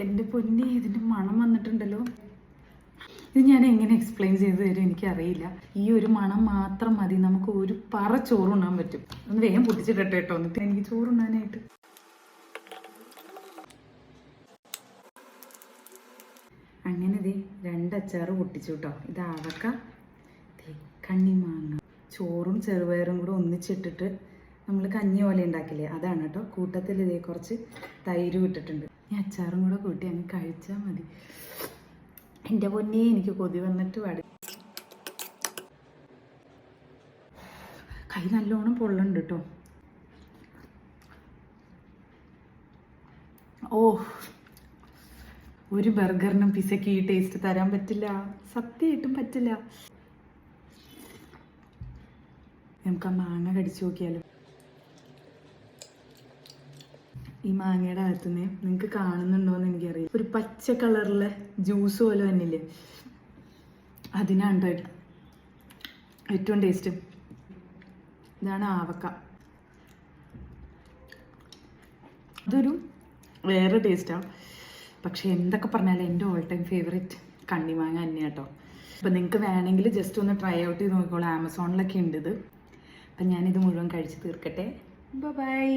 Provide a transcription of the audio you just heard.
എൻ്റെ പൊന്നി, ഇതിൻ്റെ മണം വന്നിട്ടുണ്ടല്ലോ. ഇത് ഞാൻ എങ്ങനെ എക്സ്പ്ലെയിൻ ചെയ്ത് തരും എനിക്കറിയില്ല. ഈ ഒരു മണം മാത്രം മതി നമുക്ക് ഒരു പറ ചോറുണ്ണാൻ പറ്റും. ഒന്ന് വേഗം പൊട്ടിച്ചിട്ടെ കേട്ടോ, എന്നിട്ട് എനിക്ക് ചോറുണ്ണാനായിട്ട്. അങ്ങനെ ദേ 2 അച്ചാറ് പൊട്ടിച്ചു കേട്ടോ. ഇത് ആവക്ക, കണ്ണിമാങ്ങ, ചോറും ചെറുപയറും കൂടെ ഒന്നിച്ചിട്ടിട്ട് നമ്മൾ കഞ്ഞി പോലെ ഉണ്ടാക്കില്ലേ, അതാണ് കേട്ടോ. കൂട്ടത്തിൽ ഇതേ കുറച്ച് തൈര് ഇട്ടിട്ടുണ്ട്. ഈ അച്ചാറും കൂടെ കൂട്ടി അങ്ങ് കഴിച്ചാൽ മതി. എൻ്റെ പൊന്നേ, എനിക്ക് കൊതി വന്നിട്ട് പാടി. കൈ നല്ലോണം പൊള്ളുണ്ട് കേട്ടോ. ഓ, ഒരു ബർഗറിനും പിസയ്ക്ക് ഈ ടേസ്റ്റ് തരാൻ പറ്റില്ല, സത്യമായിട്ടും പറ്റില്ല. നമുക്ക് ആ മാങ്ങ കടിച്ചു നോക്കിയാലോ. ഈ മാങ്ങയുടെ അകത്തുനിന്ന് നിങ്ങൾക്ക് കാണുന്നുണ്ടോയെന്ന് എനിക്കറിയാം, ഒരു പച്ച കളറിലെ ജ്യൂസ് പോലെ തന്നെയില്ലേ, അതിനാണ് ഏറ്റവും ടേസ്റ്റ്. ഇതാണ് ആവക്ക. അതൊരു വേറെ ടേസ്റ്റാണ്. പക്ഷെ എന്തൊക്കെ പറഞ്ഞാലും എൻ്റെ ഓൾ ടൈം ഫേവറേറ്റ് കണ്ണിമാങ്ങ തന്നെയാണ് കേട്ടോ. അപ്പം നിങ്ങൾക്ക് വേണമെങ്കിൽ ജസ്റ്റ് ഒന്ന് ട്രൈ ഔട്ട് ചെയ്ത് നോക്കിക്കോളൂ. ആമസോണിലൊക്കെ ഉണ്ട് ഇത്. അപ്പം ഞാനിത് മുഴുവൻ കഴിച്ച് തീർക്കട്ടെ. ബൈ.